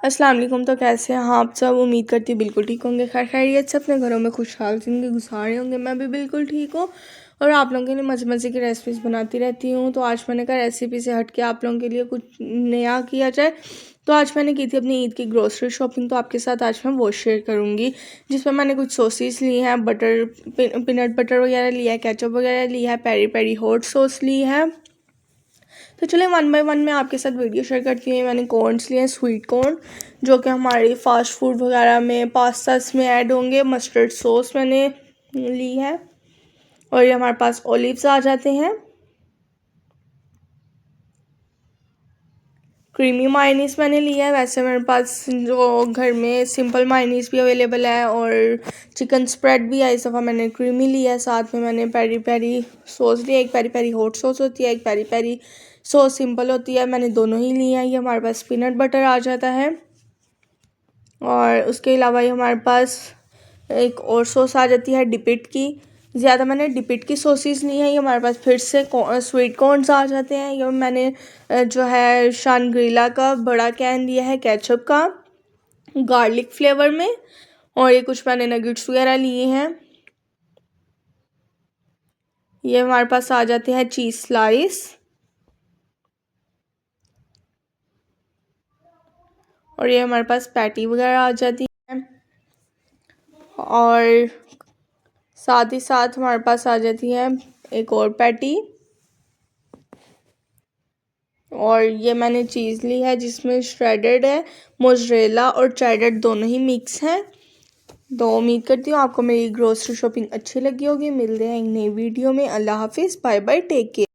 अस्सलाम वालेकुम। तो कैसे हैं आप सब? उम्मीद करती हूँ बिल्कुल ठीक होंगे, खैर खैरियत से अपने घरों में खुशहाल ज़िंदगी गुजार रहे होंगे। मैं भी बिल्कुल ठीक हूँ और आप लोगों के लिए मज़े मज़े की रेसिपीज़ बनाती रहती हूँ। तो आज मैंने कहा रेसिपी से हट के आप लोगों के लिए कुछ नया किया जाए। तो आज मैंने की थी अपनी ईद की ग्रोसरी शॉपिंग, तो आपके साथ आज मैं वो शेयर करूँगी, जिसमें मैंने कुछ सॉसेस ली हैं, बटर पीनट बटर वगैरह लिया है, केचप वगैरह लिया है, पेरी पेरी हॉट सॉस ली है। तो चलिए वन बाय वन मैं आपके साथ वीडियो शेयर करती हूँ। मैंने कॉर्नस लिए हैं, स्वीट कॉर्न, जो कि हमारी फास्ट फूड वगैरह में पास्तास में ऐड होंगे। मस्टर्ड सॉस मैंने ली है और ये हमारे पास ओलिव्स आ जाते हैं। क्रीमी मायनीस मैंने लिया है। वैसे मेरे पास जो घर में सिंपल मायनीस भी अवेलेबल है और चिकन स्प्रेड भी है। इस दफ़ा मैंने क्रीमी लिया है। साथ में मैंने पेरी पेरी सॉस लिया, एक पेरी पेरी हॉट सॉस होती है, एक पेरी पेरी सॉस सिंपल होती है, मैंने दोनों ही लिए हैं। ये हमारे पास पीनट बटर आ जाता है और उसके अलावा ये हमारे पास एक और सॉस आ जाती है डिपिट की। ज़्यादा मैंने डिपिट की सॉसेस ली हैं। ये हमारे पास फिर से स्वीट कॉर्नस आ जाते हैं। ये मैंने जो है शानग्रीला का बड़ा कैन लिया है केचप का, गार्लिक फ्लेवर में। और ये कुछ मैंने नगेट्स वगैरह लिए हैं। ये हमारे पास आ जाते हैं चीज़ स्लाइस और ये हमारे पास पैटी वगैरह आ जाती है। और साथ ही साथ हमारे पास आ जाती है एक और पैटी। और ये मैंने चीज़ ली है जिसमें श्रेडेड है, मोज़रेला और चेडर दोनों ही मिक्स हैं। तो उम्मीद करती हूँ आपको मेरी ग्रोसरी शॉपिंग अच्छी लगी होगी। मिलते हैं एक नई वीडियो में। अल्लाह हाफिज़, बाय बाय, टेक केयर।